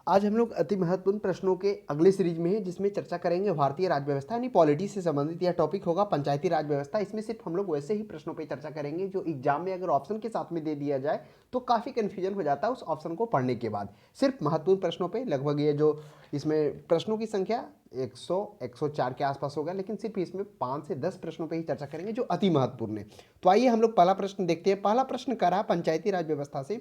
आज हम लोग अति महत्वपूर्ण प्रश्नों के अगले सीरीज में हैं, जिसमें चर्चा करेंगे भारतीय राज्य व्यवस्था यानी पॉलिटी से संबंधित। यह टॉपिक होगा पंचायती राज व्यवस्था। इसमें सिर्फ हम लोग वैसे ही प्रश्नों पे चर्चा करेंगे जो एग्जाम में अगर ऑप्शन के साथ में दे दिया जाए तो काफ़ी कन्फ्यूजन हो जाता है उस ऑप्शन को पढ़ने के बाद। सिर्फ महत्वपूर्ण प्रश्नों पे लगभग ये जो इसमें प्रश्नों की संख्या 100-104 के आसपास होगा, लेकिन सिर्फ इसमें 5 से 10 प्रश्नों पे ही चर्चा करेंगे जो अति महत्वपूर्ण है। तो आइए हम लोग पहला प्रश्न देखते हैं। पहला प्रश्न कर रहा है पंचायती राज व्यवस्था से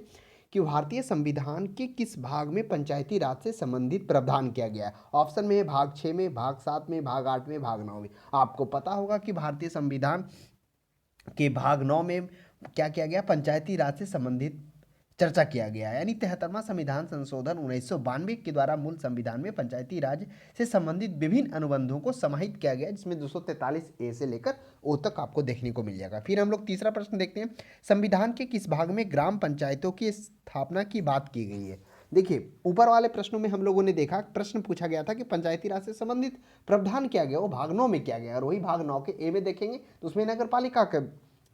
कि भारतीय संविधान के किस भाग में पंचायती राज से संबंधित प्रावधान किया गया है। ऑप्शन में है भाग 6 में, भाग 7 में, भाग 8 में, भाग 9 में। आपको पता होगा कि भारतीय संविधान के भाग 9 में क्या किया गया, पंचायती राज से संबंधित चर्चा किया गया है। यानी 73वां संविधान संशोधन 1992 के द्वारा मूल संविधान में पंचायती राज से संबंधित विभिन्न अनुबंधों को समाहित किया गया, जिसमें 243 ए से लेकर ओ तक आपको देखने को मिल जाएगा। फिर हम लोग तीसरा प्रश्न देखते हैं। संविधान के किस भाग में ग्राम पंचायतों की स्थापना की बात की गई है। देखिए, ऊपर वाले प्रश्नों में हम लोगों ने देखा, प्रश्न पूछा गया था कि पंचायती राज से संबंधित प्रावधान किया गया, वो भाग 9 में किया गया, और वही भाग 9 के ए में देखेंगे तो उसमें नगर पालिका का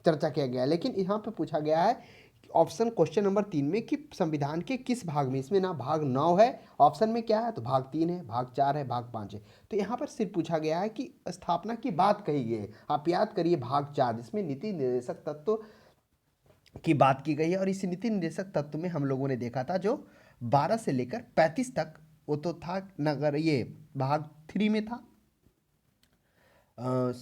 चर्चा किया गया है। लेकिन यहाँ पे पूछा गया है ऑप्शन क्वेश्चन नंबर 3 में कि संविधान के किस भाग में, इसमें ना भाग 9 है, ऑप्शन में क्या है तो भाग 3 है, भाग 4 है, भाग 5 है। तो यहाँ पर सिर्फ पूछा गया है कि स्थापना की बात कही गई है। आप याद करिए भाग 4 जिसमें नीति निर्देशक तत्व की बात की गई है, और इस नीति निर्देशक तत्व में हम लोगों ने देखा था जो 12 से लेकर 35 तक, वो तो था नगर, ये भाग 3 में था,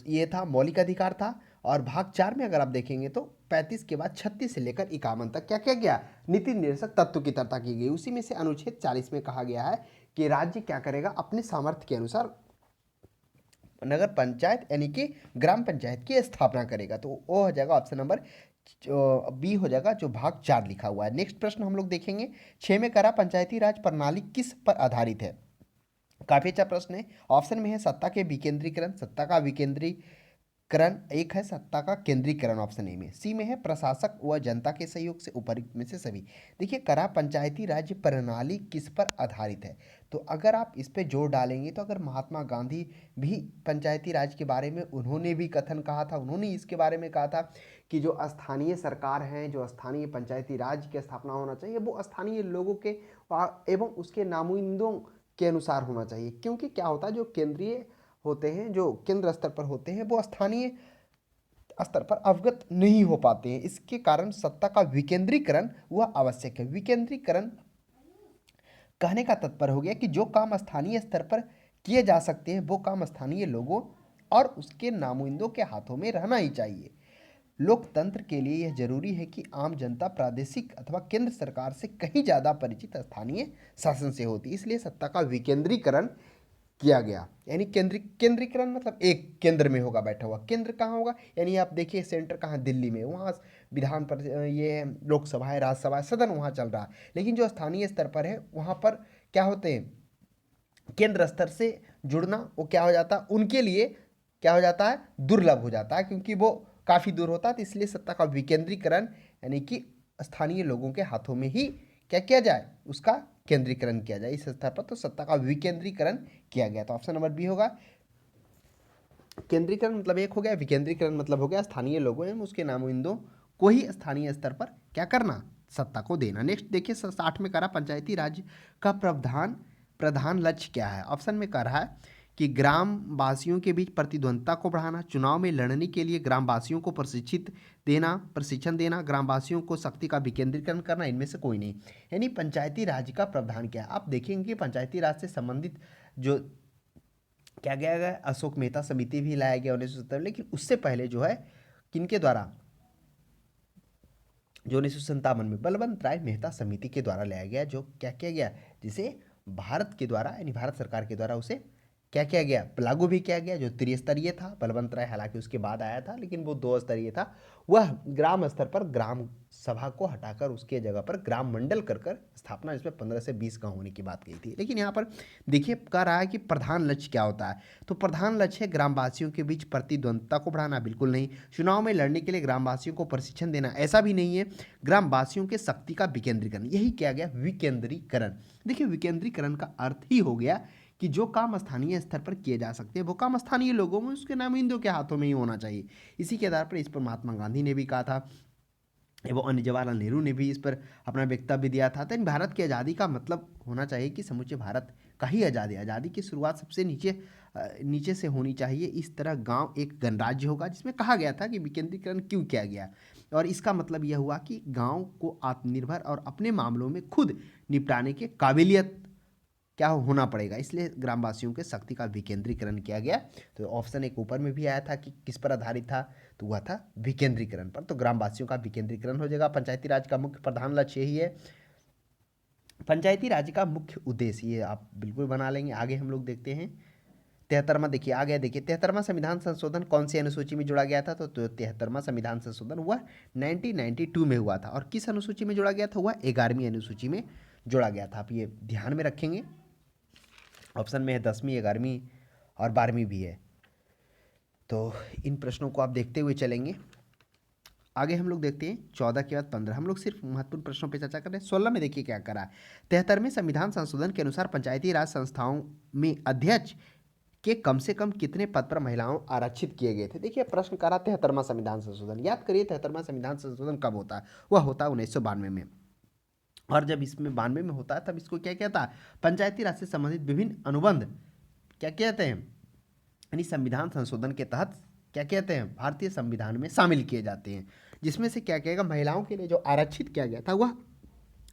ये था मौलिक अधिकार था। और भाग 4 में अगर आप देखेंगे तो 35 के बाद 36 से लेकर 51 तक क्या किया गया, नीति निर्देशक तत्व की चर्चा की गई। उसी में से अनुच्छेद 40 में कहा गया है कि राज्य क्या करेगा, अपने सामर्थ्य के अनुसार नगर पंचायत यानी कि ग्राम पंचायत की स्थापना करेगा। तो वो हो जाएगा ऑप्शन नंबर बी हो जाएगा, जो भाग 4 लिखा हुआ है। नेक्स्ट प्रश्न हम लोग देखेंगे 6 में करा पंचायती राज प्रणाली किस पर आधारित है। काफी अच्छा प्रश्न है। ऑप्शन में है सत्ता के विकेंद्रीकरण, सत्ता का विकेंद्रीकरण एक है, सत्ता का केंद्रीकरण ऑप्शन ए में। सी में है प्रशासक व जनता के सहयोग से उपयुक्त में से सभी। देखिए, करा पंचायती राज प्रणाली किस पर आधारित है, तो अगर आप इस पे जोर डालेंगे तो अगर महात्मा गांधी भी पंचायती राज के बारे में उन्होंने भी कथन कहा था, उन्होंने इसके बारे में कहा था कि जो स्थानीय सरकार है, जो स्थानीय पंचायती राज की स्थापना होना चाहिए, वो स्थानीय लोगों के एवं उसके नामुइंदों के अनुसार होना चाहिए। क्योंकि क्या होता है, जो केंद्रीय होते हैं, जो केंद्र स्तर पर होते हैं, वो स्थानीय स्तर पर अवगत नहीं हो पाते हैं। इसके कारण सत्ता का विकेंद्रीकरण वह आवश्यक है। विकेंद्रीकरण कहने का तात्पर्य हो गया कि जो काम स्थानीय स्तर पर किए जा सकते हैं वो काम स्थानीय लोगों और उसके नामुइंदों के हाथों में रहना ही चाहिए। लोकतंत्र के लिए यह जरूरी है कि आम जनता प्रादेशिक अथवा केंद्र सरकार से कहीं ज्यादा परिचित स्थानीय शासन से होती, इसलिए सत्ता का विकेंद्रीकरण किया गया। यानी केंद्रीकरण मतलब एक केंद्र में होगा बैठा हुआ। केंद्र कहाँ होगा, यानी आप देखिए सेंटर कहाँ, दिल्ली में, वहाँ विधान पर ये लोकसभा है, राज्यसभा है, सदन वहाँ चल रहा है। लेकिन जो स्थानीय स्तर पर है वहाँ पर क्या होते हैं, केंद्र स्तर से जुड़ना वो क्या हो जाता है, उनके लिए क्या हो जाता है, दुर्लभ हो जाता है, क्योंकि वो काफ़ी दूर होता है। तो इसलिए सत्ता का विकेंद्रीकरण यानी कि स्थानीय लोगों के हाथों में ही क्या किया जाए, उसका केंद्रीकरण किया जाए इस स्तर पर। तो सत्ता का विकेंद्रीकरण किया गया, तो ऑप्शन नंबर बी होगा। केंद्रीकरण मतलब एक हो गया, विकेंद्रीकरण मतलब हो गया स्थानीय लोगों एवं उसके नामुइंदों को ही स्थानीय स्तर पर क्या करना, सत्ता को देना। नेक्स्ट देखिए 60 में करा पंचायती राज का प्रधान लक्ष्य क्या है। ऑप्शन में कह रहा है कि ग्राम वासियों के बीच प्रतिद्वंदता को बढ़ाना, चुनाव में लड़ने के लिए ग्राम वासियों को प्रशिक्षण देना, ग्राम वासियों को शक्ति का विकेंद्रीकरण करना, इनमें से कोई नहीं। यानी पंचायती राज का प्रावधान क्या है, आप देखेंगे कि पंचायती राज से संबंधित जो क्या गया है, अशोक मेहता समिति भी लाया गया 1970, लेकिन उससे पहले जो है किनके द्वारा, जो 1957 में बलवंत राय मेहता समिति के द्वारा लाया गया, जो क्या किया गया, जिसे भारत के द्वारा यानी भारत सरकार के द्वारा उसे क्या किया गया, लागू भी किया गया, जो त्रिस्तरीय था। बलवंत राय हालांकि उसके बाद आया था, लेकिन वो 2 स्तरीय था। वह ग्राम स्तर पर ग्राम सभा को हटाकर उसके जगह पर ग्राम मंडल कर स्थापना, इसमें 15 से 20 गाँव होने की बात कही थी। लेकिन यहाँ पर देखिए कह रहा है कि प्रधान लक्ष्य क्या होता है, तो प्रधान लक्ष्य है ग्रामवासियों के बीच प्रतिद्वंदता को बढ़ाना, बिल्कुल नहीं। चुनाव में लड़ने के लिए ग्रामवासियों को प्रशिक्षण देना, ऐसा भी नहीं है। ग्रामवासियों के शक्ति का विकेंद्रीकरण, यही किया गया विकेंद्रीकरण। देखिए, विकेंद्रीकरण का अर्थ ही हो गया कि जो काम स्थानीय स्तर पर किए जा सकते हैं वो काम स्थानीय लोगों में, उसके नामिंदों के हाथों में ही होना चाहिए। इसी के आधार पर इस पर महात्मा गांधी ने भी कहा था एवं अन्य जवाहरलाल नेहरू ने भी इस पर अपना वक्तव्य दिया था। तो भारत की आज़ादी का मतलब होना चाहिए कि समूचे भारत का ही आज़ादी। आज़ादी की शुरुआत सबसे नीचे से होनी चाहिए। इस तरह गांव एक गणराज्य होगा, जिसमें कहा गया था कि विकेंद्रीकरण क्यों किया गया, और इसका मतलब यह हुआ कि गांव को आत्मनिर्भर और अपने मामलों में खुद निपटाने के काबिलियत क्या होना पड़ेगा, इसलिए ग्रामवासियों के शक्ति का विकेंद्रीकरण किया गया। तो ऑप्शन एक ऊपर में भी आया था कि किस पर आधारित था, तो वह था विकेंद्रीकरण पर। तो ग्रामवासियों का विकेंद्रीकरण हो जाएगा। पंचायती राज का मुख्य प्रधान लक्ष्य यही है। पंचायती राज का मुख्य उद्देश्य ये आप बिल्कुल बना लेंगे। आगे हम लोग देखते हैं 73वां, देखिए आ गया। देखिए 73वां संविधान संशोधन कौन सी अनुसूची में जोड़ा गया था, तो 73वां संविधान संशोधन हुआ 1992 में हुआ था। और किस अनुसूची में जोड़ा गया था, हुआ 11वीं अनुसूची में जोड़ा गया था। आप ये ध्यान में रखेंगे। ऑप्शन में है 10वीं, 11वीं और 12वीं भी है। तो इन प्रश्नों को आप देखते हुए चलेंगे। आगे हम लोग देखते हैं 14 के बाद 15। हम लोग सिर्फ महत्वपूर्ण प्रश्नों पर चर्चा कर रहे हैं। 16 में देखिए क्या करा है। 73वें संविधान संशोधन के अनुसार पंचायती राज संस्थाओं में अध्यक्ष के कम से कम कितने पद पर महिलाओं आरक्षित किए गए थे। देखिए प्रश्न करा 73वां संविधान संशोधन। याद करिए 73वां संविधान संशोधन कब होता है, वह होता है 1992 में। और जब इसमें 92 में होता है तब इसको क्या कहता है, पंचायती राज से संबंधित विभिन्न अनुबंध क्या कहते हैं, यानी संविधान संशोधन के तहत क्या कहते हैं, भारतीय संविधान में शामिल किए जाते हैं। जिसमें से क्या कहेगा, महिलाओं के लिए जो आरक्षित किया गया था वह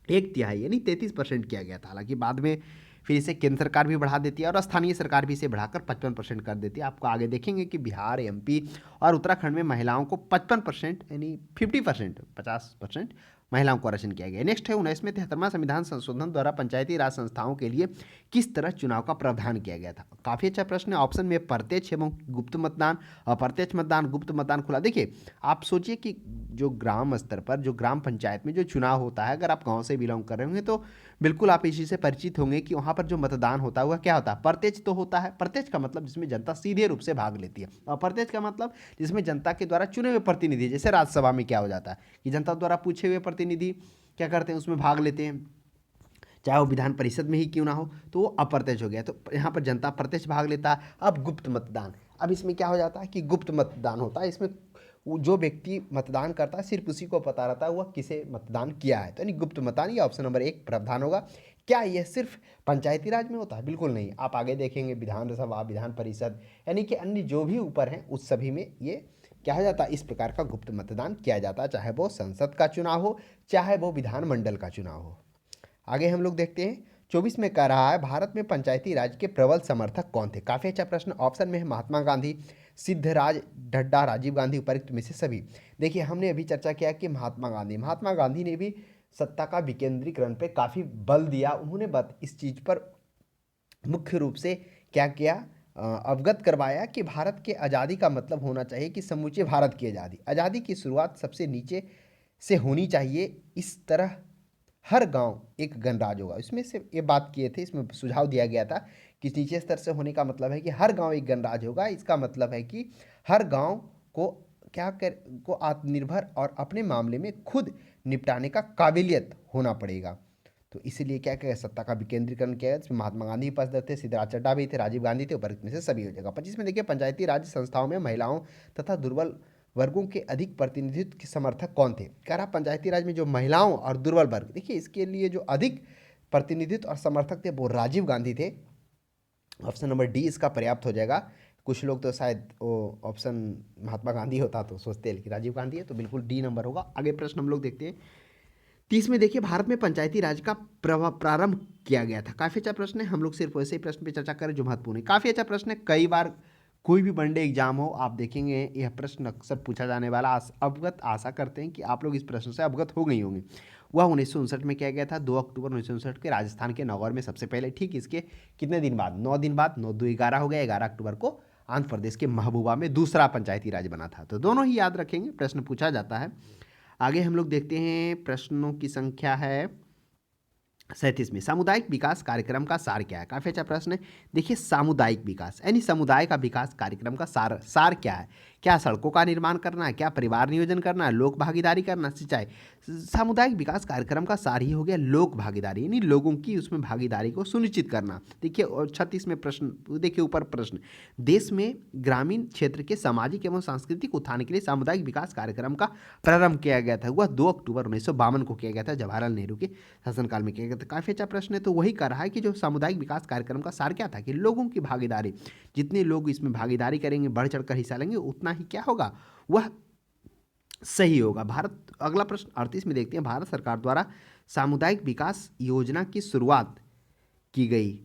1/3 यानी 33% किया गया था। हालांकि बाद में फिर इसे केंद्र सरकार भी बढ़ा देती है और स्थानीय सरकार भी इसे बढ़ाकर 55% कर देती है। आपको आगे देखेंगे कि बिहार, एमपी और उत्तराखंड में महिलाओं को 55% यानी 50% महिलाओं को आरक्षण किया गया। नेक्स्ट है 19 में 73वां संविधान संशोधन द्वारा पंचायती राज संस्थाओं के लिए किस तरह चुनाव का प्रावधान किया गया था। काफी अच्छा प्रश्न है। ऑप्शन में प्रत्यक्ष एवं गुप्त मतदान, अप्रत्यक्ष मतदान, गुप्त मतदान, खुला। देखिए आप सोचिए कि जो ग्राम स्तर पर, जो ग्राम पंचायत में जो चुनाव होता है, अगर आप गांव से बिलोंग कर रहे होंगे तो बिल्कुल आप इसी से परिचित होंगे कि वहां पर जो मतदान होता है वह क्या होता है, प्रत्यक्ष तो होता है। प्रत्यक्ष का मतलब जिसमें जनता सीधे रूप से भाग लेती है। अप्रत्यक्ष का मतलब जिसमें जनता के द्वारा चुने हुए प्रतिनिधि, जैसे राज्यसभा में क्या हो जाता है कि जनता द्वारा पूछे हुए प्रतिनिधि क्या करते हैं, उसमें भाग लेते हैं, चाहे वो विधान परिषद में ही क्यों ना हो, तो वो अप्रत्यक्ष हो गया। तो यहाँ पर जनता प्रत्यक्ष भाग लेता है। अब गुप्त मतदान, अब इसमें क्या हो जाता है कि गुप्त मतदान होता है। इसमें जो व्यक्ति मतदान करता है सिर्फ उसी को पता रहता है वह किसे मतदान किया है। तो यानी गुप्त मतदान, ये ऑप्शन नंबर 1 प्रावधान होगा। क्या यह सिर्फ पंचायती राज में होता है? बिल्कुल नहीं। आप आगे देखेंगे विधानसभा, विधान परिषद यानी कि अन्य जो भी ऊपर हैं उस सभी में ये क्या हो जाता है, इस प्रकार का गुप्त मतदान किया जाता है, चाहे वो संसद का चुनाव हो, चाहे वो विधानमंडल का चुनाव हो। आगे हम लोग देखते हैं 24 में कह रहा है भारत में पंचायती राज के प्रबल समर्थक कौन थे। काफी अच्छा प्रश्न। ऑप्शन में है महात्मा गांधी, सिद्धराज ढड्डा, राजीव गांधी, उपर्युक्त में से सभी। देखिए हमने अभी चर्चा किया कि महात्मा गांधी ने भी सत्ता का विकेंद्रीकरण पे काफी बल दिया। उन्होंने इस चीज पर मुख्य रूप से क्या किया, अवगत करवाया कि भारत के आज़ादी का मतलब होना चाहिए कि समूचे भारत की आज़ादी। आज़ादी की शुरुआत सबसे नीचे से होनी चाहिए। इस तरह हर गांव एक गणराज्य होगा। इसमें से ये बात किए थे, इसमें सुझाव दिया गया था कि नीचे स्तर से होने का मतलब है कि हर गांव एक गणराज्य होगा। इसका मतलब है कि हर गांव को को आत्मनिर्भर और अपने मामले में खुद निपटाने का काबिलियत होना पड़ेगा। तो इसीलिए क्या कहें, सत्ता का विकेंद्रीकरण किया गया। इसमें महात्मा गांधी उपस्थित थे, सिद्धराज चड्डा भी थे, राजीव गांधी थे, उपर्युक्त में से सभी हो जाएगा। 25 में देखिए पंचायती राज संस्थाओं में महिलाओं तथा दुर्बल वर्गों के अधिक प्रतिनिधित्व के समर्थक कौन थे। कह रहा पंचायती राज में जो महिलाओं और दुर्बल वर्ग, देखिए इसके लिए जो अधिक प्रतिनिधित्व और समर्थक थे वो राजीव गांधी थे। ऑप्शन नंबर डी इसका पर्याप्त हो जाएगा। कुछ लोग तो शायद वो ऑप्शन महात्मा गांधी होता तो सोचते हैं, लेकिन राजीव गांधी है, तो बिल्कुल डी नंबर होगा। आगे प्रश्न हम लोग देखते हैं 30 में देखिए भारत में पंचायती राज का प्रारंभ किया गया था। काफी अच्छा प्रश्न है। हम लोग सिर्फ वैसे ही प्रश्न पे चर्चा करें जो महत्वपूर्ण है। काफी अच्छा प्रश्न है। कई बार कोई भी वनडे एग्जाम हो आप देखेंगे यह प्रश्न अक्सर पूछा जाने वाला। अवगत आशा करते हैं कि आप लोग इस प्रश्न से अवगत हो गई होंगे। वह 1959 में किया गया था। 2 अक्टूबर 1959 के राजस्थान के नागौर में सबसे पहले। ठीक इसके कितने दिन बाद, 9 दिन बाद, 9 2 11 हो गया। 11 अक्टूबर को आंध्र प्रदेश के महबूबा में दूसरा पंचायती राज बना था। तो दोनों ही याद रखेंगे, प्रश्न पूछा जाता है। आगे हम लोग देखते हैं प्रश्नों की संख्या है 37 में। सामुदायिक विकास कार्यक्रम का सार क्या है। काफी अच्छा प्रश्न है। देखिए सामुदायिक विकास यानी समुदाय का विकास कार्यक्रम का सार क्या है। क्या सड़कों का निर्माण करना है, क्या परिवार नियोजन करना है, लोक भागीदारी करना, सिंचाई। सामुदायिक विकास कार्यक्रम का सार ही हो गया लोक भागीदारी, यानी लोगों की उसमें भागीदारी को सुनिश्चित करना। देखिए और 36 में प्रश्न, देखिए ऊपर प्रश्न, देश में ग्रामीण क्षेत्र के सामाजिक एवं सांस्कृतिक उत्थान के लिए सामुदायिक विकास कार्यक्रम का प्रारंभ किया गया था, वह 2 अक्टूबर 1952 को किया गया था, जवाहरलाल नेहरू के शासनकाल में किया गया था। काफ़ी अच्छा प्रश्न है। तो वही कर रहा है कि जो सामुदायिक विकास कार्यक्रम का सार क्या था कि लोगों की भागीदारी, जितने लोग इसमें भागीदारी करेंगे, बढ़ चढ़कर हिस्सा लेंगे, उतना ही क्या होगा, वह सही होगा। भारत, अगला प्रश्न 38 में देखते हैं, भारत सरकार द्वारा सामुदायिक विकास योजना की शुरुआत की गई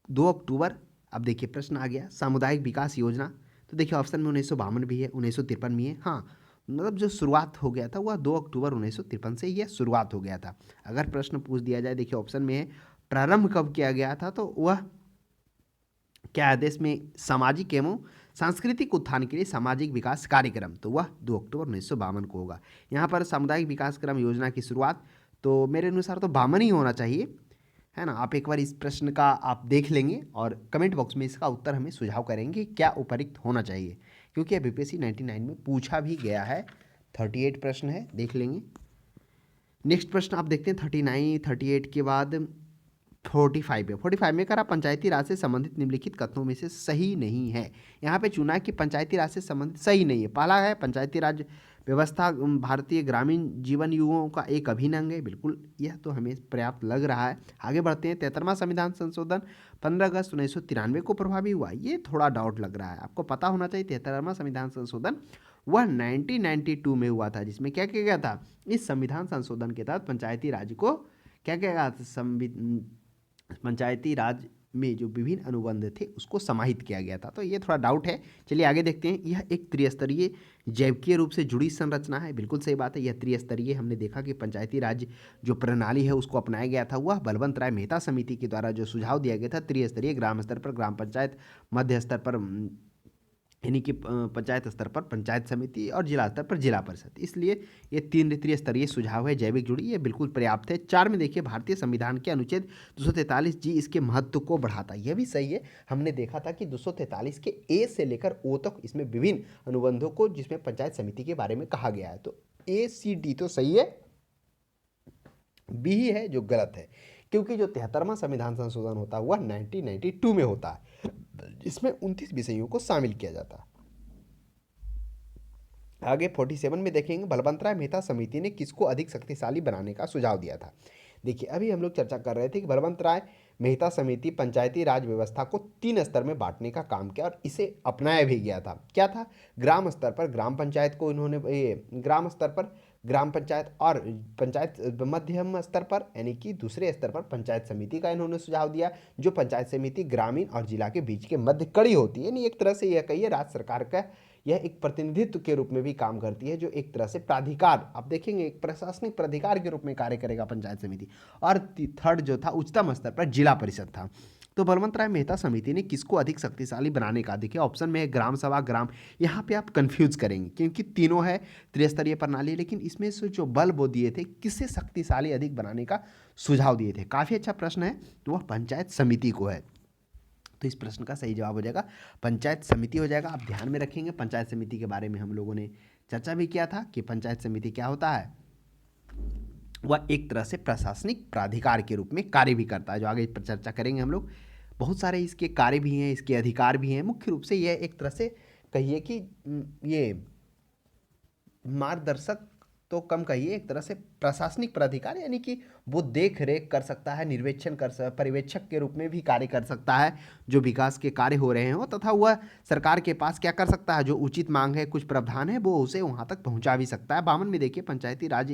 2 अक्टूबर। अब देखिए प्रश्न आ गया सामुदायिक विकास योजना, तो देखिए ऑप्शन में 1952 भी है, 1953 भी है। हाँ, मतलब जो शुरुआत हो गया था वह 2 अक्टूबर 1953 से यह शुरुआत हो गया था। अगर प्रश्न पूछ दिया जाए, देखिए ऑप्शन में है प्रारंभ कब किया गया था, तो वह क्या है, देश में सामाजिक एवं सांस्कृतिक उत्थान के लिए सामाजिक विकास कार्यक्रम, तो वह 2 अक्टूबर 1952 को होगा। यहाँ पर सामुदायिक विकास क्रम योजना की शुरुआत तो मेरे अनुसार तो 52 ही होना चाहिए, है ना। आप एक बार इस प्रश्न का आप देख लेंगे और कमेंट बॉक्स में इसका उत्तर हमें सुझाव करेंगे क्या उपयुक्त होना चाहिए, क्योंकि यह बीपीएससी 99 में पूछा भी गया है। 38 प्रश्न है, देख लेंगे। नेक्स्ट प्रश्न आप देखते हैं 39, 38 के बाद 45 है। 45 में करा पंचायती राज से संबंधित निम्नलिखित कथनों में से सही नहीं है। यहाँ पे चुना है कि पंचायती राज से संबंधित सही नहीं है। पहला है पंचायती राज व्यवस्था भारतीय ग्रामीण जीवन युगों का एक अभिन्न अंग है, बिल्कुल यह तो हमें पर्याप्त लग रहा है। आगे बढ़ते हैं, 73वां संविधान संशोधन 15 अगस्त 1993 को प्रभावी हुआ, ये थोड़ा डाउट लग रहा है। आपको पता होना चाहिए 73वां संविधान संशोधन वह 1992 में हुआ था, जिसमें क्या किया गया था, इस संविधान संशोधन के तहत पंचायती राज को क्या किया गया था, पंचायती राज में जो विभिन्न अनुबंध थे उसको समाहित किया गया था। तो ये थोड़ा डाउट है। चलिए आगे देखते हैं, यह एक त्रिस्तरीय जैविकीय रूप से जुड़ी संरचना है, बिल्कुल सही बात है। यह त्रिस्तरीय, हमने देखा कि पंचायती राज जो प्रणाली है उसको अपनाया गया था, वह बलवंत राय मेहता समिति के द्वारा जो सुझाव दिया गया था, त्रिस्तरीय, ग्राम स्तर पर ग्राम पंचायत, मध्य स्तर पर यानी कि पंचायत स्तर पर पंचायत समिति और जिला स्तर पर जिला परिषद, इसलिए ये 3 त्रिस्तरीय सुझाव है जैविक जुड़ी, ये बिल्कुल पर्याप्त है। 4 में देखिए, भारतीय संविधान के अनुच्छेद 243 जी इसके महत्व को बढ़ाता है, यह भी सही है। हमने देखा था कि 243 के ए से लेकर ओ तक इसमें विभिन्न अनुबंधों को जिसमें पंचायत समिति के बारे में कहा गया है, तो ए सी डी तो सही है, बी ही है जो गलत है, क्योंकि जो 73वां संविधान संशोधन होता है वह 1992 में होता है, इसमें 29 विषयों को शामिल किया जाता है। आगे 47 में देखेंगे, बलवंत राय मेहता समिति ने किसको अधिक शक्तिशाली बनाने का सुझाव दिया था। देखिए अभी हम लोग चर्चा कर रहे थे कि बलवंत राय मेहता समिति पंचायती राज व्यवस्था को 3 स्तर में बांटने का काम किया और इसे अपनाया भी गया था। क्या था, ग्राम स्तर पर ग्राम पंचायत को इन्होंने ग्राम स्तर पर ग्राम पंचायत और पंचायत मध्यम स्तर पर यानी कि दूसरे स्तर पर पंचायत समिति का इन्होंने सुझाव दिया, जो पंचायत समिति ग्रामीण और जिला के बीच के मध्य कड़ी होती है, यानी एक तरह से यह कहिए राज्य सरकार का यह एक प्रतिनिधित्व के रूप में भी काम करती है, जो एक तरह से प्राधिकार, आप देखेंगे एक प्रशासनिक प्राधिकार के रूप में कार्य करेगा पंचायत समिति। और थर्ड जो था उच्चतम स्तर पर जिला परिषद था। तो बलवंत राय मेहता समिति ने किसको अधिक शक्तिशाली बनाने का, देखिए ऑप्शन में है ग्राम सभा, ग्राम, यहाँ पे आप कंफ्यूज करेंगे क्योंकि तीनों है त्रिस्तरीय प्रणाली, लेकिन इसमें से जो बल वो दिए थे किससे शक्तिशाली अधिक बनाने का सुझाव दिए थे, काफ़ी अच्छा प्रश्न है, तो वह पंचायत समिति को है। तो इस प्रश्न का सही जवाब हो जाएगा पंचायत समिति हो जाएगा। आप ध्यान में रखेंगे, पंचायत समिति के बारे में हम लोगों ने चर्चा भी किया था कि पंचायत समिति क्या होता है, वह एक तरह से प्रशासनिक प्राधिकार के रूप में कार्य भी करता है, जो आगे पर चर्चा करेंगे हम लोग। बहुत सारे इसके कार्य भी हैं, इसके अधिकार भी हैं। मुख्य रूप से यह एक तरह से कहिए कि ये मार्गदर्शक तो कम कहिए, एक तरह से प्रशासनिक प्राधिकार, यानी कि वो देख रेख कर सकता है, निर्वेक्षण कर सकता है, पर्यवेक्षक के रूप में भी कार्य कर सकता है, जो विकास के कार्य हो रहे हों, तथा वह सरकार के पास क्या कर सकता है, जो उचित मांग है, कुछ प्रावधान है, वो उसे वहाँ तक पहुँचा भी सकता है। 52 में देखिए, पंचायती राज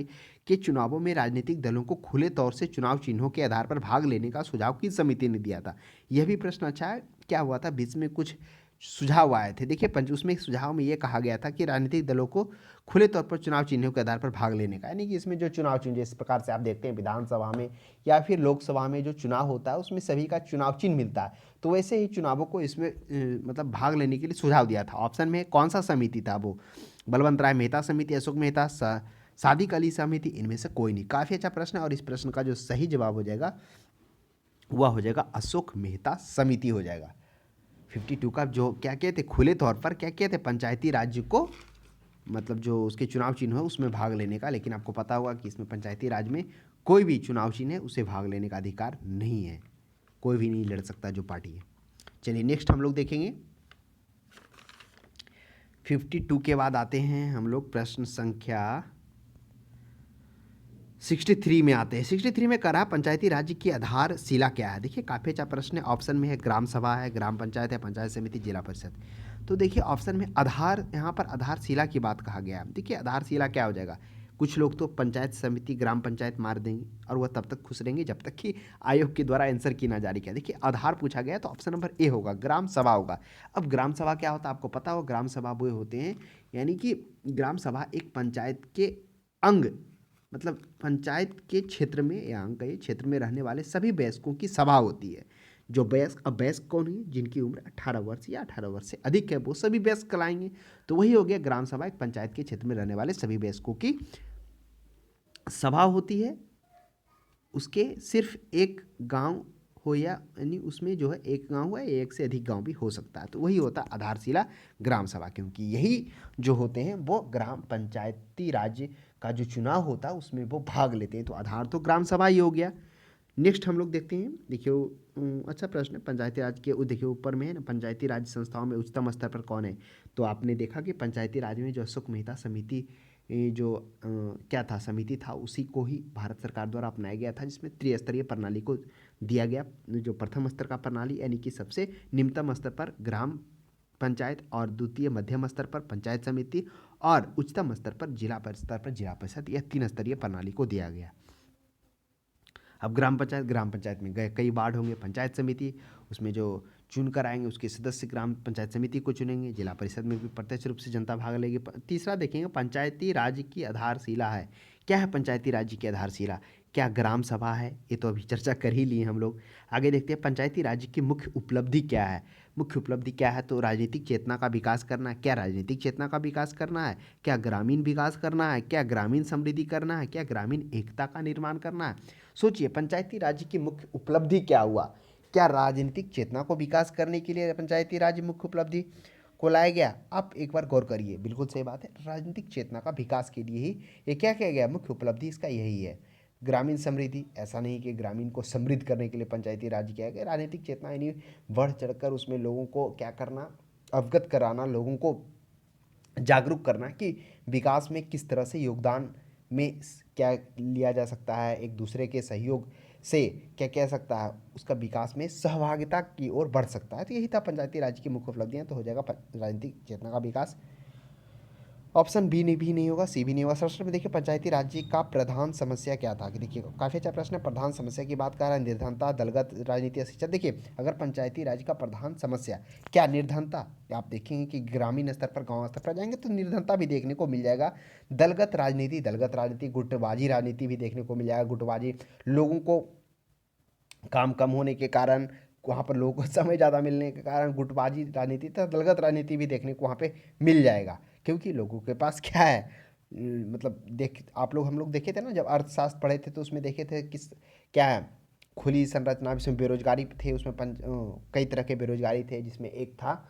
के चुनावों में राजनीतिक दलों को खुले तौर से चुनाव चिन्हों के आधार पर भाग लेने का सुझाव किस समिति ने दिया था। यह भी प्रश्न अच्छा है। क्या हुआ था, बीच में कुछ सुझाव आए थे, देखिए उसमें एक सुझाव में ये कहा गया था कि राजनीतिक दलों को खुले तौर पर चुनाव चिन्हों के आधार पर भाग लेने का, यानी कि इसमें जो चुनाव चिन्ह जिस प्रकार से आप देखते हैं विधानसभा में या फिर लोकसभा में जो चुनाव होता है उसमें सभी का चुनाव चिन्ह मिलता है, तो वैसे ही चुनावों को इसमें मतलब भाग लेने के लिए सुझाव दिया था। ऑप्शन में कौन सा समिति था, वो बलवंत राय मेहता समिति, अशोक मेहता, सादिक अली समिति, इनमें से कोई नहीं। काफ़ी अच्छा प्रश्न है और इस प्रश्न का जो सही जवाब हो जाएगा वह हो जाएगा अशोक मेहता समिति हो जाएगा। 52 का जो क्या कहते खुले तौर पर क्या कहते पंचायती राज्य को, मतलब जो उसके चुनाव चिन्ह है उसमें भाग लेने का। लेकिन आपको पता होगा कि इसमें पंचायती राज में कोई भी चुनाव चिन्ह है उसे भाग लेने का अधिकार नहीं है, कोई भी नहीं लड़ सकता जो पार्टी है। चलिए नेक्स्ट हम लोग देखेंगे 52 के बाद आते हैं हम लोग प्रश्न संख्या 63 में आते हैं। 63 में करा पंचायती राज्य की आधारशिला क्या है। देखिए काफ़ी अच्छा प्रश्न है। ऑप्शन में है ग्राम सभा है, ग्राम पंचायत है, पंचायत समिति, जिला परिषद। तो देखिए ऑप्शन में आधार, यहाँ पर आधारशिला की बात कहा गया है। देखिए आधारशिला क्या हो जाएगा, कुछ लोग तो पंचायत समिति ग्राम पंचायत मार देंगे और वह तब तक खुश रहेंगे जब तक कि आयोग के द्वारा आंसर की ना जारी किया। देखिए आधार पूछा गया तो ऑप्शन नंबर ए होगा, ग्राम सभा होगा। अब ग्राम सभा क्या होता है आपको पता हो, ग्राम सभा वो होते हैं, यानी कि ग्राम सभा एक पंचायत के अंग, मतलब पंचायत के क्षेत्र में या अंग के क्षेत्र में रहने वाले सभी वयस्कों की सभा होती है। जो वयस्क, अब वयस्क कौन है, जिनकी उम्र 18 वर्ष या 18 वर्ष से अधिक है वो सभी वयस्क कहलाएंगे। तो वही हो गया ग्राम सभा, एक पंचायत के क्षेत्र में रहने वाले सभी वयस्कों की सभा होती है। उसके सिर्फ एक गांव हो या यानी उसमें जो है एक गांव हुआ या एक से अधिक गांव भी हो सकता है, तो वही होता है आधारशिला ग्राम सभा। क्योंकि यही जो होते हैं वो ग्राम पंचायती राज्य का जो चुनाव होता है उसमें वो भाग लेते हैं, तो आधार तो ग्राम सभा ही हो गया। नेक्स्ट हम लोग देखते हैं, देखिए अच्छा प्रश्न है। पंचायती राज के देखिए ऊपर में है ना, पंचायती राज संस्थाओं में उच्चतम स्तर पर कौन है। तो आपने देखा कि पंचायती राज में जो अशोक मेहता समिति जो क्या था, समिति था, उसी को ही भारत सरकार द्वारा अपनाया गया था, जिसमें त्रिस्तरीय प्रणाली को दिया गया। जो प्रथम स्तर का प्रणाली यानी कि सबसे निम्नतम स्तर पर ग्राम पंचायत और द्वितीय मध्यम स्तर पर पंचायत समिति और उच्चतम स्तर पर जिला स्तर पर जिला परिषद, यह 3 स्तरीय प्रणाली को दिया गया। अब ग्राम पंचायत में गए कई वार्ड होंगे, पंचायत समिति उसमें जो चुन कर आएंगे उसके सदस्य ग्राम पंचायत समिति को चुनेंगे, जिला परिषद में भी प्रत्यक्ष रूप से जनता भाग लेगी। तीसरा देखेंगे पंचायती राज्य की आधारशिला है। क्या है पंचायती राज्य की आधारशिला, क्या ग्राम सभा है, ये तो अभी चर्चा कर ही लिए हम लोग। आगे देखते हैं पंचायती राज्य की मुख्य उपलब्धि क्या है। मुख्य उपलब्धि क्या है, तो राजनीतिक चेतना का विकास करना है। क्या राजनीतिक चेतना का विकास करना है, क्या ग्रामीण विकास करना है, क्या ग्रामीण समृद्धि करना है, क्या ग्रामीण एकता का निर्माण करना है। सोचिए पंचायती राज्य की मुख्य उपलब्धि क्या हुआ, क्या राजनीतिक चेतना को विकास करने के लिए पंचायती राज्य मुख्य उपलब्धि को लाया गया। आप एक बार गौर करिए, बिल्कुल सही बात है, राजनीतिक चेतना का विकास के लिए ही ये क्या किया गया, मुख्य उपलब्धि इसका यही है। ग्रामीण समृद्धि, ऐसा नहीं कि ग्रामीण को समृद्ध करने के लिए पंचायती राज किया गया, राजनीतिक चेतना यानी बढ़ चढ़कर उसमें लोगों को क्या करना, अवगत कराना, लोगों को जागरूक करना कि विकास में किस तरह से योगदान में क्या लिया जा सकता है, एक दूसरे के सहयोग से क्या कह सकता है, उसका विकास में सहभागिता की ओर बढ़ सकता है। तो यही था पंचायती राज की मुख्य उपलब्धियां। तो हो जाएगा राजनीतिक चेतना का विकास। ऑप्शन बी भी नहीं होगा, सी भी नहीं होगा। सबसे में देखिए पंचायती राज्य का प्रधान समस्या क्या था, कि देखिए काफ़ी अच्छा प्रश्न है। प्रधान समस्या की बात कर रहा है, निर्धनता, दलगत राजनीति, शिक्षा। देखिए अगर पंचायती राज का प्रधान समस्या क्या, निर्धनता, आप देखेंगे कि ग्रामीण स्तर पर गांव स्तर पर जाएंगे तो निर्धनता भी देखने को मिल जाएगा। दलगत राजनीति, गुटबाजी राजनीति भी देखने को मिल जाएगा। गुटबाजी, लोगों को काम कम होने के कारण, वहाँ पर लोगों को समय ज़्यादा मिलने के कारण गुटबाजी राजनीति तथा दलगत राजनीति भी देखने को वहाँ पे मिल जाएगा। क्योंकि लोगों के पास क्या है, मतलब देख आप लोग, हम लोग देखे थे ना जब अर्थशास्त्र पढ़े थे तो उसमें देखे थे किस क्या है, खुली संरचना, जिसमें बेरोजगारी थे, उसमें कई तरह के बेरोजगारी थे, जिसमें एक था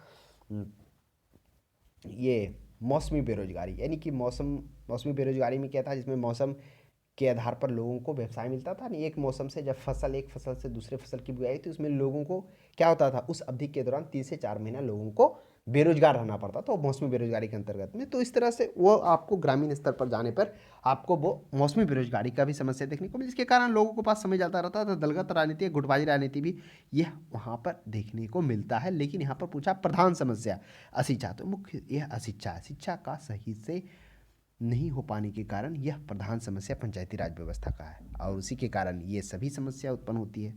ये मौसमी बेरोजगारी, यानी कि मौसमी बेरोजगारी में क्या था, जिसमें मौसम के आधार पर लोगों को व्यवसाय मिलता था नहीं, एक मौसम से जब एक फसल से दूसरे फसल की बुआई तो उसमें लोगों को क्या होता था, उस अवधि के दौरान 3 से 4 महीना लोगों को बेरोजगार रहना पड़ता, तो मौसमी बेरोजगारी के अंतर्गत में। तो इस तरह से वो आपको ग्रामीण स्तर पर जाने पर आपको वो मौसमी बेरोजगारी का भी समस्या देखने को मिली, जिसके कारण लोगों के पास समय जाता रहता था। दलगत राजनीति, गुटबाजी राजनीति भी यह वहाँ पर देखने को मिलता है। लेकिन यहाँ पर पूछा प्रधान समस्या अशिक्षा, तो मुख्य यह अशिक्षा है, शिक्षा का सही से नहीं हो पाने के कारण यह प्रधान समस्या पंचायती राज व्यवस्था का है, और उसी के कारण ये सभी समस्या उत्पन्न होती है।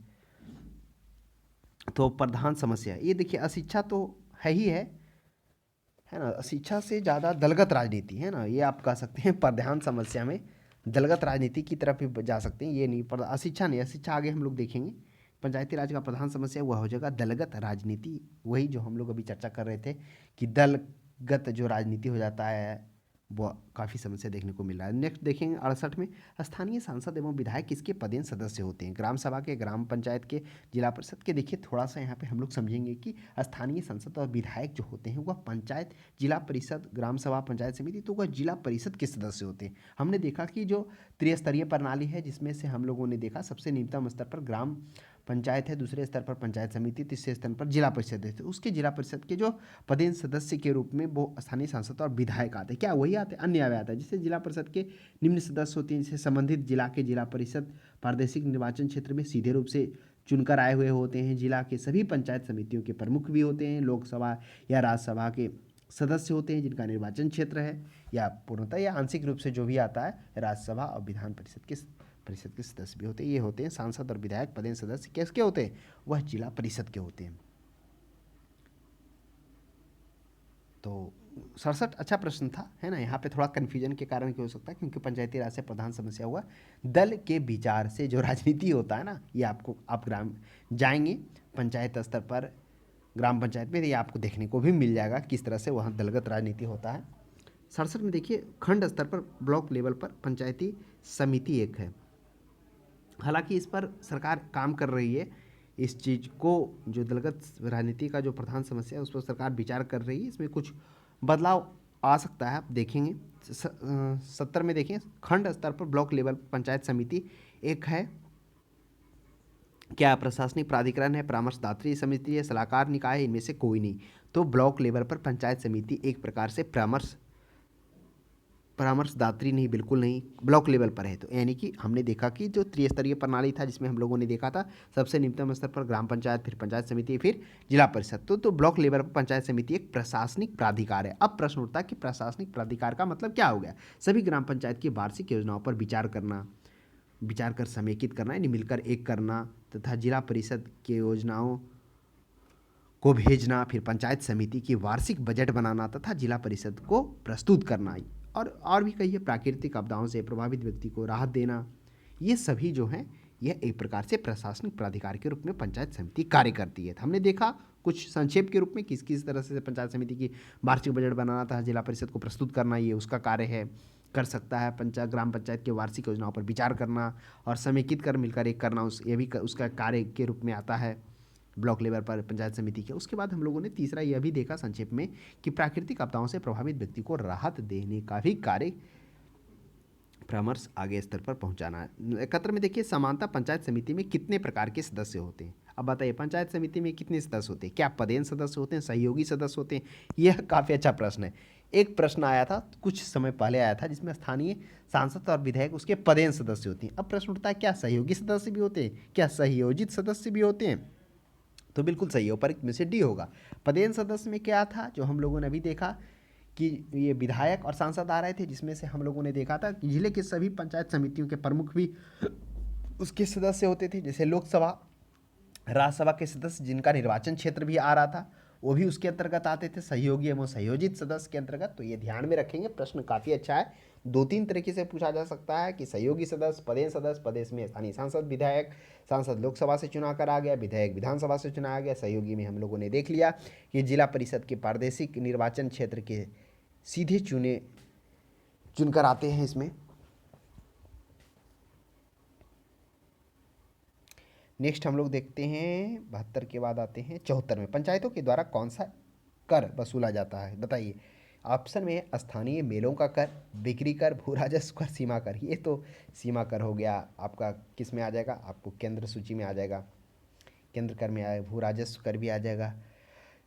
तो प्रधान समस्या ये देखिए, अशिक्षा तो है ही है ना, शिक्षा से ज़्यादा दलगत राजनीति है ना, ये आप कह सकते हैं प्रधान समस्या में दलगत राजनीति की तरफ भी जा सकते हैं। ये नहीं, पर अशिक्षा नहीं, अशिक्षा आगे हम लोग देखेंगे। पंचायती राज का प्रधान समस्या वह हो जाएगा दलगत राजनीति, वही जो हम लोग अभी चर्चा कर रहे थे कि दलगत जो राजनीति हो जाता है, वो काफ़ी समस्या देखने को मिल रहा है। नेक्स्ट देखेंगे 68 में, स्थानीय सांसद एवं विधायक किसके पदेन सदस्य होते हैं? ग्राम सभा के, ग्राम पंचायत के, जिला परिषद के। देखिए थोड़ा सा यहाँ पे हम लोग समझेंगे कि स्थानीय सांसद और विधायक जो होते हैं वह पंचायत, जिला परिषद, ग्राम सभा, पंचायत समिति, तो वह जिला परिषद के सदस्य होते हैं। हमने देखा कि जो त्रिस्तरीय प्रणाली है जिसमें से हम लोगों ने देखा सबसे निम्नतम स्तर पर ग्राम पंचायत है, दूसरे स्तर पर पंचायत समिति, तीसरे स्तर पर जिला परिषद है। तो उसके जिला परिषद के जो पदेन सदस्य के रूप में वो स्थानीय सांसद और विधायक आते हैं। क्या वही आते हैं? अन्य आता है। जिससे जिला परिषद के निम्न सदस्य होते हैं, जिसे संबंधित जिला के जिला परिषद प्रादेशिक निर्वाचन क्षेत्र में सीधे रूप से चुनकर आए हुए होते हैं। जिला के सभी पंचायत समितियों के प्रमुख भी होते हैं। लोकसभा या राज्यसभा के सदस्य होते हैं जिनका निर्वाचन क्षेत्र है या पूर्णतः या आंशिक रूप से जो भी आता है राज्यसभा और विधान परिषद के सदस्य भी होते हैं। ये होते हैं सांसद और विधायक पदेन सदस्य। किसके होते हैं? वह जिला परिषद के होते हैं। तो 67 अच्छा प्रश्न था, है ना। यहाँ पे थोड़ा कन्फ्यूजन के कारण क्या हो सकता है, क्योंकि पंचायती राज से प्रधान समस्या हुआ दल के विचार से जो राजनीति होता है ना, ये आपको आप ग्राम जाएंगे पंचायत स्तर पर, ग्राम पंचायत में, ये आपको देखने को भी मिल जाएगा किस तरह से वहाँ दलगत राजनीति होता है। 67 में देखिए खंड स्तर पर, ब्लॉक लेवल पर पंचायती समिति एक है। हालांकि इस पर सरकार काम कर रही है। इस चीज़ को जो दलगत राजनीति का जो प्रधान समस्या है उस पर सरकार विचार कर रही है। इसमें कुछ बदलाव आ सकता है, आप देखेंगे। 70 में देखें खंड स्तर पर ब्लॉक लेवल पंचायत समिति एक है। क्या प्रशासनिक प्राधिकरण है, परामर्शदात्री समिति है, सलाहकार निकाय है? इनमें से कोई नहीं। तो ब्लॉक लेवल पर पंचायत समिति एक प्रकार से परामर्शदात्री नहीं, बिल्कुल नहीं, ब्लॉक लेवल पर है। तो यानी कि हमने देखा कि जो त्रिस्तरीय प्रणाली था जिसमें हम लोगों ने देखा था सबसे निम्नतम स्तर पर ग्राम पंचायत, फिर पंचायत समिति, फिर जिला परिषद। तो ब्लॉक लेवल पर पंचायत समिति एक प्रशासनिक प्राधिकार है। अब प्रश्न उठता है कि प्रशासनिक प्राधिकार का मतलब क्या हो गया? सभी ग्राम पंचायत की वार्षिक योजनाओं पर विचार कर समेकित करना, यानी मिलकर एक करना, तथा जिला परिषद की योजनाओं को भेजना, फिर पंचायत समिति की वार्षिक बजट बनाना तथा जिला परिषद को प्रस्तुत करना, और भी कई प्राकृतिक आपदाओं से प्रभावित व्यक्ति को राहत देना। ये सभी जो हैं यह एक प्रकार से प्रशासनिक प्राधिकार के रूप में पंचायत समिति कार्य करती है। हमने देखा कुछ संक्षेप के रूप में किस किस तरह से पंचायत समिति की वार्षिक बजट बनाना था, जिला परिषद को प्रस्तुत करना, ये उसका कार्य है, कर सकता है। ग्राम पंचायत की वार्षिक योजनाओं पर विचार करना और समेकित कर मिलकर एक करना, ये भी उसका कार्य के रूप में आता है ब्लॉक लेवल पर पंचायत समिति के। उसके बाद हम लोगों ने तीसरा यह भी देखा संक्षेप में कि प्राकृतिक आपदाओं से प्रभावित व्यक्ति को राहत देने का भी कार्य परामर्श आगे स्तर पर पहुंचाना है। 71 में देखिए समानता पंचायत समिति में कितने प्रकार के सदस्य होते हैं? अब बताइए पंचायत समिति में कितने सदस्य होते हैं? क्या पदेन सदस्य होते हैं, सहयोगी सदस्य होते हैं? यह काफ़ी अच्छा प्रश्न है। एक प्रश्न आया था कुछ समय पहले आया था जिसमें स्थानीय सांसद और विधायक उसके पदेन सदस्य होते हैं। अब प्रश्न उठता है क्या सहयोगी सदस्य भी होते हैं, क्या संयोजित सदस्य भी होते हैं? तो बिल्कुल सही है, ऊपर में से डी होगा। पदेन सदस्य में क्या था जो हम लोगों ने अभी देखा कि ये विधायक और सांसद आ रहे थे, जिसमें से हम लोगों ने देखा था कि जिले के सभी पंचायत समितियों के प्रमुख भी उसके सदस्य होते थे। जैसे लोकसभा, राज्यसभा के सदस्य जिनका निर्वाचन क्षेत्र भी आ रहा था वो भी उसके अंतर्गत आते थे, सहयोगी एवं संयोजित सदस्य के अंतर्गत। तो ये ध्यान में रखेंगे, प्रश्न काफ़ी अच्छा है। 2-3 तरीके से पूछा जा सकता है कि सहयोगी सदस्य, पदेश में स्थानीय सांसद, विधायक, सांसद लोकसभा से चुना कर आ गया, विधायक विधानसभा से चुना आ गया, सहयोगी में हम लोगों ने देख लिया कि जिला परिषद के प्रादेशिक निर्वाचन क्षेत्र के सीधे चुनकर आते हैं इसमें। नेक्स्ट हम लोग देखते हैं 72 के बाद आते हैं 74 में, पंचायतों के द्वारा कौन सा कर वसूला जाता है? बताइए। ऑप्शन में है स्थानीय मेलों का कर, बिक्री कर, भू राजस्व कर, सीमा कर। ये तो सीमा कर हो गया आपका, किस में आ जाएगा? आपको केंद्र सूची में आ जाएगा, केंद्र कर में आएगा, भू राजस्व कर भी आ जाएगा।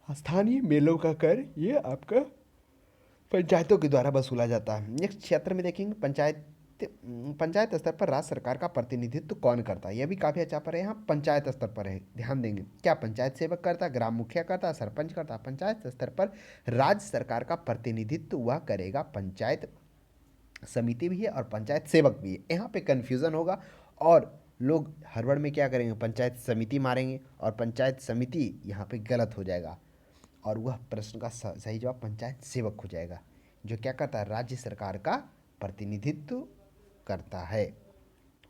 स्थानीय मेलों का कर ये आपका पंचायतों के द्वारा वसूला जाता है। नेक्स्ट क्षेत्र में देखेंगे पंचायत स्तर पर राज्य सरकार का प्रतिनिधित्व कौन करता है? यह भी काफ़ी अच्छा पर है, यहाँ पंचायत स्तर पर है, ध्यान देंगे। क्या पंचायत सेवक करता, ग्राम मुखिया करता, सरपंच करता? पंचायत स्तर पर राज्य सरकार का प्रतिनिधित्व वह करेगा, पंचायत समिति भी है और पंचायत सेवक भी है। यहाँ पे कन्फ्यूज़न होगा और लोग हड़बड़ में क्या करेंगे, पंचायत समिति मारेंगे और पंचायत समिति यहाँ पे गलत हो जाएगा और वह प्रश्न का सही जवाब पंचायत सेवक हो जाएगा, जो क्या करता है, राज्य सरकार का प्रतिनिधित्व करता है।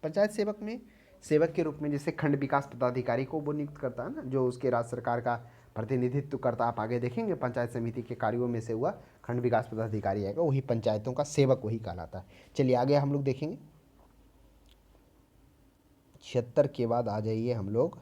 पंचायत सेवक में सेवक के रूप में जैसे खंड विकास पदाधिकारी को वो नियुक्त करता है ना, जो उसके राज्य सरकार का प्रतिनिधित्व करता, आप आगे देखेंगे पंचायत समिति के कार्यों में से हुआ खंड विकास पदाधिकारी आएगा, वही पंचायतों का सेवक वही कहलाता है। चलिए आगे हम लोग देखेंगे 76 के बाद आ जाइए हम लोग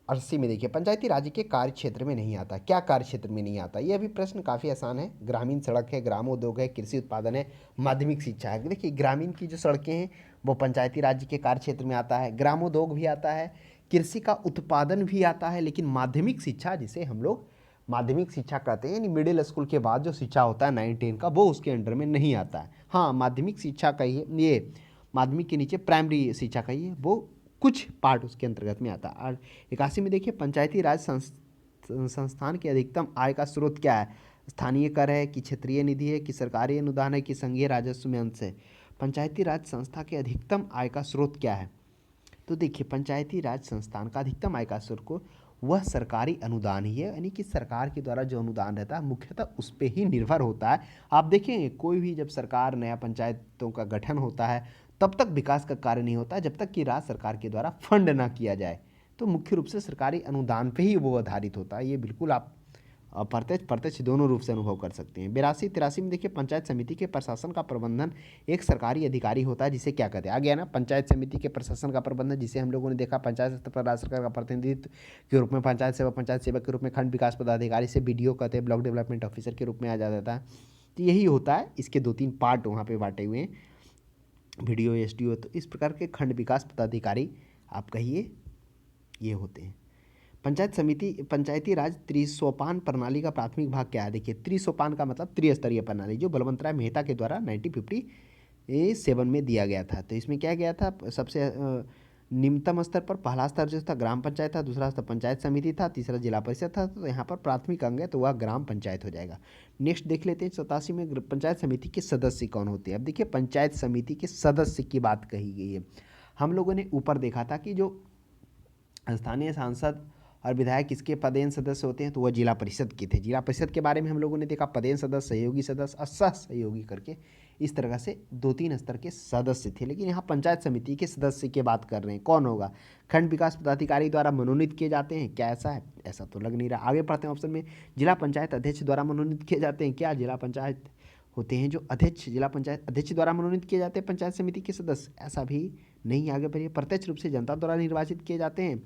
80 में। देखिए पंचायती राज के कार्य क्षेत्र में नहीं आता। क्या कार्य क्षेत्र में नहीं आता? ये भी प्रश्न काफ़ी आसान है। ग्रामीण सड़क है, ग्रामोद्योग है, कृषि उत्पादन है, माध्यमिक शिक्षा है। देखिए ग्रामीण की जो सड़कें हैं वो पंचायती राज्य के कार्य क्षेत्र में आता है, ग्रामोद्योग भी आता है, कृषि का उत्पादन भी आता है, लेकिन माध्यमिक शिक्षा जिसे हम लोग माध्यमिक शिक्षा कहते हैं यानी मिडिल स्कूल के बाद जो शिक्षा होता है 9-10 का, वो उसके अंडर में नहीं आता है। हाँ माध्यमिक शिक्षा कहिए, ये माध्यमिक के नीचे प्राइमरी शिक्षा कहिए, वो कुछ पार्ट उसके अंतर्गत में आता है। और 81 में देखिए पंचायती राज संस्थान के अधिकतम आय का स्रोत क्या है? स्थानीय कर है कि क्षेत्रीय निधि है कि सरकारी अनुदान है कि संघीय राजस्व में अंश है? पंचायती राज संस्था के अधिकतम आय का स्रोत क्या है? तो देखिए पंचायती राज संस्थान का अधिकतम आय का स्रोत को वह सरकारी अनुदान ही है, यानी कि सरकार के द्वारा जो अनुदान रहता है मुख्यतः उस पर ही निर्भर होता है। आप देखेंगे कोई भी जब सरकार नया पंचायतों का गठन होता है तब तक विकास का कार्य नहीं होता जब तक कि राज्य सरकार के द्वारा फंड ना किया जाए। तो मुख्य रूप से सरकारी अनुदान पे ही वो आधारित होता है। ये बिल्कुल आप प्रत्यक्ष प्रत्यक्ष दोनों रूप से अनुभव कर सकते हैं। 82-83 में देखिए पंचायत समिति के प्रशासन का प्रबंधन एक सरकारी अधिकारी होता है जिसे क्या कहते हैं? आ गया ना पंचायत समिति के प्रशासन का प्रबंधन, जिसे हम लोगों ने देखा पंचायत स्तर पर राज्य सरकार का प्रतिनिधित्व के रूप में पंचायत सेवक के रूप में खंड विकास पदाधिकारी से बीडीओ कहते हैं, ब्लॉक डेवलपमेंट ऑफिसर के रूप में आ जाता है। तो यही होता है, इसके 2-3 पार्ट वहाँ पे बांटे हुए हैं, बीडीओ एसडीओ। तो इस प्रकार के खंड विकास पदाधिकारी आप कहिए ये होते हैं। पंचायती राज त्रिसोपान प्रणाली का प्राथमिक भाग क्या है? देखिए त्रिसोपान का मतलब त्रिस्तरीय प्रणाली, जो बलवंत राय मेहता के द्वारा 1957 में दिया गया था। तो इसमें क्या गया था? सबसे निम्नतम स्तर पर पहला स्तर जो था ग्राम पंचायत था, दूसरा स्तर पंचायत समिति था, तीसरा जिला परिषद था। तो यहाँ पर प्राथमिक अंग है तो वह ग्राम पंचायत हो जाएगा। नेक्स्ट देख लेते हैं 87 में पंचायत समिति के सदस्य कौन होते हैं। अब देखिए पंचायत समिति के सदस्य की बात कही गई है। हम लोगों ने ऊपर देखा था कि जो स्थानीय सांसद और विधायक किसके पदेन सदस्य होते हैं, तो वह जिला परिषद के थे। जिला परिषद के बारे में हम लोगों ने देखा पदेन सदस्य, सहयोगी सदस्य और सह सहयोगी करके इस तरह से 2-3 स्तर के सदस्य थे। लेकिन यहाँ पंचायत समिति के सदस्य की बात कर रहे हैं, कौन होगा? खंड विकास पदाधिकारी द्वारा मनोनीत किए जाते हैं क्या? ऐसा है? ऐसा तो लग नहीं रहा। आगे पढ़ते हैं ऑप्शन में, जिला पंचायत अध्यक्ष द्वारा मनोनीत किए जाते हैं क्या? जिला पंचायत होते हैं जो अध्यक्ष, जिला पंचायत अध्यक्ष द्वारा मनोनीत किए जाते हैं पंचायत समिति के सदस्य, ऐसा भी नहीं। आगे बढ़िए, प्रत्यक्ष रूप से जनता द्वारा निर्वाचित किए जाते हैं।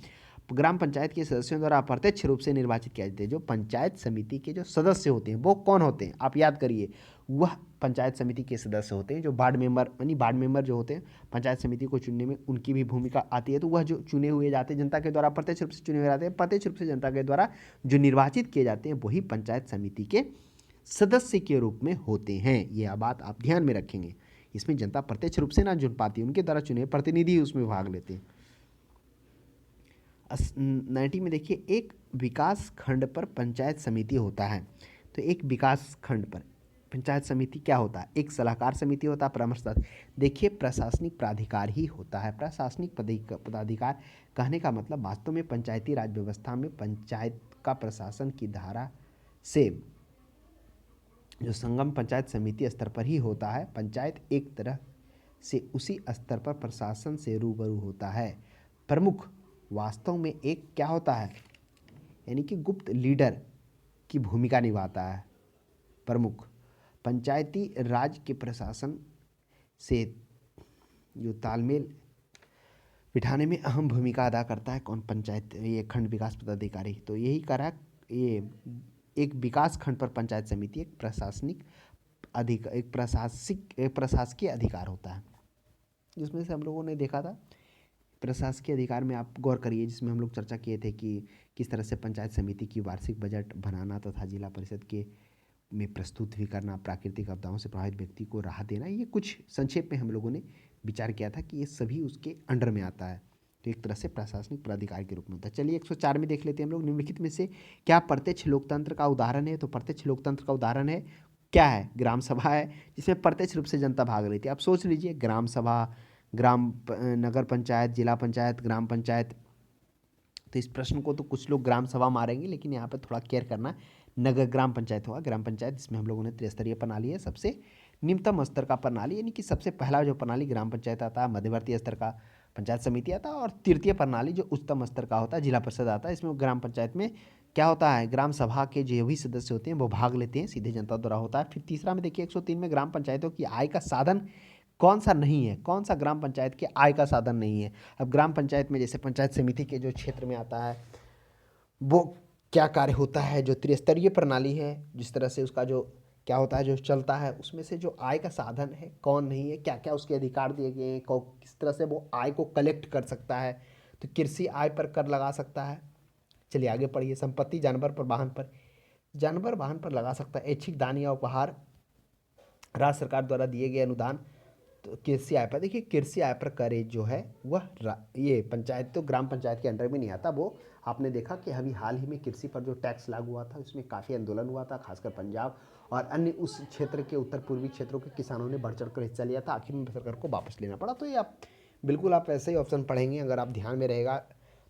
ग्राम पंचायत के सदस्यों द्वारा अप्रत्यक्ष रूप से निर्वाचित किया जाते हैं। जो पंचायत समिति के जो सदस्य होते हैं वो कौन होते हैं? आप याद करिए, वह पंचायत समिति के सदस्य होते हैं जो वार्ड मेंबर, यानी वार्ड मेंबर जो होते हैं पंचायत समिति को चुनने में उनकी भी भूमिका आती है। तो वह जो चुने हुए जाते हैं जनता के द्वारा, प्रत्यक्ष रूप से चुने हुए जाते हैं, प्रत्यक्ष रूप से जनता के द्वारा जो निर्वाचित किए जाते हैं वही पंचायत समिति के सदस्य के रूप में होते हैं। ये बात आप ध्यान में रखेंगे। इसमें जनता प्रत्यक्ष रूप से ना चुन पाती, उनके द्वारा चुने प्रतिनिधि उसमें भाग लेते हैं। 90 में देखिए एक विकास खंड पर पंचायत समिति होता है। तो एक विकास खंड पर पंचायत समिति क्या होता है? एक सलाहकार समिति होता है, परामर्शदाता। देखिए प्रशासनिक प्राधिकार ही होता है। प्रशासनिक पदाधिकार कहने का मतलब वास्तव में पंचायती राज व्यवस्था में पंचायत का प्रशासन की धारा से जो संगम पंचायत समिति स्तर पर ही होता है। पंचायत एक तरह से उसी स्तर पर प्रशासन से रूबरू होता है। प्रमुख वास्तव में एक क्या होता है, यानी कि गुप्त लीडर की भूमिका निभाता है। प्रमुख पंचायती राज के प्रशासन से जो तालमेल बिठाने में अहम भूमिका अदा करता है कौन? पंचायत, ये खंड विकास पदाधिकारी। तो यही करा, ये एक विकास खंड पर पंचायत समिति एक प्रशासकीय अधिकार होता है, जिसमें से हम लोगों ने देखा था प्रशासकीय अधिकार में आप गौर करिए, जिसमें हम लोग चर्चा किए थे कि किस तरह से पंचायत समिति की वार्षिक बजट बनाना तथा जिला परिषद के में प्रस्तुत भी करना, प्राकृतिक आपदाओं से प्रभावित व्यक्ति को राहत देना, ये कुछ संक्षेप में हम लोगों ने विचार किया था कि ये सभी उसके अंडर में आता है। तो एक तरह से प्रशासनिक प्राधिकार के रूप में होता है। चलिए 104 में देख लेते हैं हम लोग, निम्नलिखित में से क्या प्रत्यक्ष लोकतंत्र का उदाहरण है? तो प्रत्यक्ष लोकतंत्र का उदाहरण है क्या है? ग्राम सभा है, जिसमें प्रत्यक्ष रूप से जनता भाग लेती है। आप सोच लीजिए, ग्राम सभा, नगर पंचायत, जिला पंचायत, ग्राम पंचायत। तो इस प्रश्न को तो कुछ लोग ग्राम सभा मारेंगे, लेकिन यहाँ पर थोड़ा केयर करना, नगर ग्राम पंचायत होगा। ग्राम पंचायत जिसमें हम लोगों ने त्रिस्तरीय प्रणाली है, सबसे निम्नतम स्तर का प्रणाली, यानी कि सबसे पहला जो प्रणाली ग्राम पंचायत आता है, मध्यवर्ती स्तर का पंचायत समिति आता है, और तृतीय प्रणाली जो उच्चतम स्तर का होता है जिला परिषद आता है। इसमें ग्राम पंचायत में क्या होता है, ग्राम सभा के जो भी सदस्य होते हैं वो भाग लेते हैं, सीधे जनता द्वारा होता है। फिर तीसरा में देखिए 103 में ग्राम पंचायतों की आय का साधन कौन सा नहीं है, कौन सा ग्राम पंचायत के आय का साधन नहीं है। अब ग्राम पंचायत में जैसे पंचायत समिति के जो क्षेत्र में आता है वो क्या कार्य होता है, जो त्रिस्तरीय प्रणाली है जिस तरह से उसका जो क्या होता है जो चलता है, उसमें से जो आय का साधन है कौन नहीं है, क्या क्या उसके अधिकार दिए गए हैं, किस तरह से वो आय को कलेक्ट कर सकता है। तो कृषि आय पर कर लगा सकता है। चलिए आगे पढ़िए। संपत्ति, जानवर पर, वाहन पर, जानवर वाहन पर लगा सकता है। ऐच्छिक दान या उपहार, राज्य सरकार द्वारा दिए गए अनुदान। तो कृषि आय पर देखिए, कृषि आय पर कर जो है वह ये पंचायत तो ग्राम पंचायत के अंडर में नहीं आता। वो आपने देखा कि अभी हाल ही में कृषि पर जो टैक्स लागू हुआ था उसमें काफ़ी आंदोलन हुआ था, खासकर पंजाब और अन्य उस क्षेत्र के उत्तर पूर्वी क्षेत्रों के किसानों ने बढ़ चढ़ कर हिस्सा लिया था। आखिर में सरकार को वापस लेना पड़ा। तो ये आप बिल्कुल आप ऐसे ही ऑप्शन पढ़ेंगे, अगर आप ध्यान में रहेगा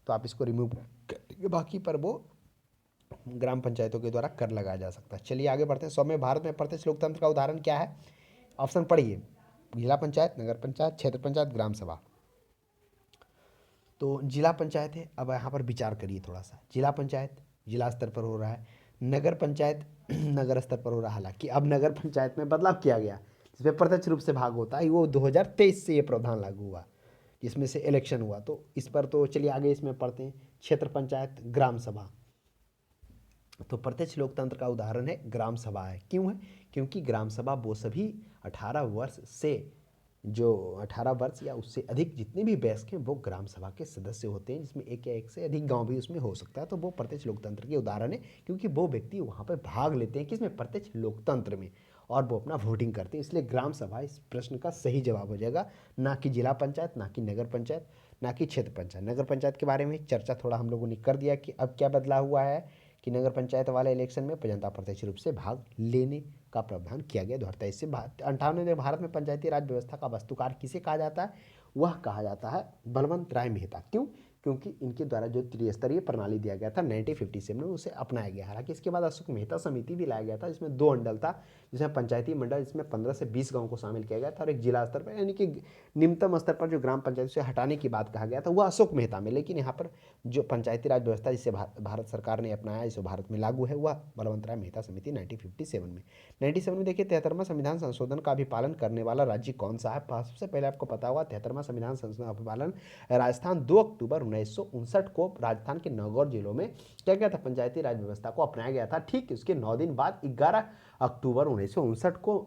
तो आप इसको रिमूव करेंगे, बाकी पर वो ग्राम पंचायतों के द्वारा कर लगाया जा सकता है। चलिए आगे बढ़ते हैं। 100वें भारत में प्रत्यक्ष लोकतंत्र का उदाहरण क्या है? ऑप्शन पढ़िए। जिला पंचायत, नगर पंचायत, क्षेत्र पंचायत, ग्राम सभा। तो जिला पंचायत है, अब यहाँ पर विचार करिए थोड़ा सा। जिला पंचायत जिला स्तर पर हो रहा है, नगर पंचायत नगर स्तर पर हो रहा है। हालांकि अब नगर पंचायत में बदलाव किया गया, जिसमें प्रत्यक्ष रूप से भाग होता है, वो 2023 से ये प्रावधान लागू हुआ, जिसमें से इलेक्शन हुआ। तो इस पर तो चलिए आगे इसमें पढ़ते हैं। क्षेत्र पंचायत, ग्राम सभा। तो प्रत्यक्ष लोकतंत्र का उदाहरण है ग्राम सभा है। क्यों है? क्योंकि ग्राम सभा वो सभी 18 वर्ष से जो 18 वर्ष या उससे अधिक जितने भी वयस्क हैं वो ग्राम सभा के सदस्य होते हैं, जिसमें एक या एक से अधिक गांव भी उसमें हो सकता है। तो वो प्रत्यक्ष लोकतंत्र के उदाहरण है, क्योंकि वो व्यक्ति वहाँ पर भाग लेते हैं किसमें? प्रत्यक्ष लोकतंत्र में, और वो अपना वोटिंग करते हैं। इसलिए ग्राम सभा इस प्रश्न का सही जवाब हो जाएगा, ना कि जिला पंचायत, ना कि नगर पंचायत, ना कि क्षेत्र पंचायत। नगर पंचायत के बारे में चर्चा थोड़ा हम लोगों ने कर दिया कि अब क्या बदलाव हुआ है कि नगर पंचायत वाले इलेक्शन में जनता प्रत्यक्ष रूप से भाग लेने का प्रावधान किया गया 2023 से। 58 में भारत में पंचायती राज व्यवस्था का वास्तुकार किसे कहा जाता है? वह कहा जाता है बलवंत राय मेहता। क्यों? क्योंकि इनके द्वारा जो त्रिस्तरीय प्रणाली दिया गया था 1957 में, उसे अपनाया गया। हालांकि इसके बाद अशोक मेहता समिति भी लाया गया था, जिसमें 2 मंडल था, जिसमें पंचायती मंडल, जिसमें 15 से 20 गाँव को शामिल किया गया था, और एक जिला स्तर पर यानी कि निम्नतम स्तर पर जो ग्राम पंचायत से हटाने की बात कहा गया था वह अशोक मेहता में। लेकिन यहाँ पर जो पंचायती राज व्यवस्था जिसे भारत सरकार ने अपनाया, जिसे भारत में लागू है, वह बलवंत राय मेहता समिति 1957 में। 97 में देखिए 73वां संविधान संशोधन का भी पालन करने वाला राज्य कौन सा है? सबसे पहले आपको पता होगा 73वां संविधान संशोधन का पालन राजस्थान 2 अक्टूबर 1959 को राजस्थान के नागौर जिलों में क्या गया था? पंचायती राज व्यवस्था को अपनाया गया था। ठीक उसके 9 दिन बाद 11 अक्टूबर 1959 को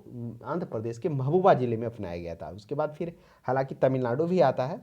आंध्र प्रदेश के महबूबा जिले में अपनाया गया था। उसके बाद फिर हालांकि तमिलनाडु भी आता है।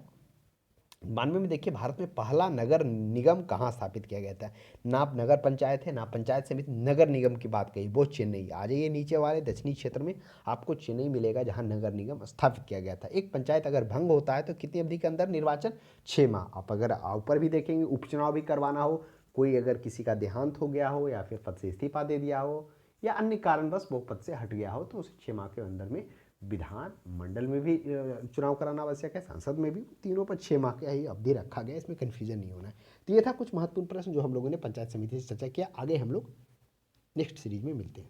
92 में देखिए भारत में पहला नगर निगम कहाँ स्थापित किया गया था? ना नगर पंचायत है, ना पंचायत समिति, नगर निगम की बात कही, वो चेन्नई। आ जाइए नीचे वाले दक्षिणी क्षेत्र में, आपको चेन्नई मिलेगा जहाँ नगर निगम स्थापित किया गया था। एक पंचायत अगर भंग होता है तो कितनी अवधि के अंदर निर्वाचन? 6 माह। आप अगर ऊपर भी देखेंगे उपचुनाव भी करवाना हो, कोई अगर किसी का देहांत हो गया हो या फिर पद से इस्तीफा दे दिया हो या अन्य कारणवश वो पद से हट गया हो, तो उसे 6 माह के अंदर में विधान मंडल में भी चुनाव कराना आवश्यक है, संसद में भी। तीनों पर 6 माह का ही अवधि रखा गया, इसमें कन्फ्यूजन नहीं होना है। तो ये था कुछ महत्वपूर्ण प्रश्न जो हम लोगों ने पंचायत समिति से चर्चा किया। आगे हम लोग नेक्स्ट सीरीज में मिलते हैं।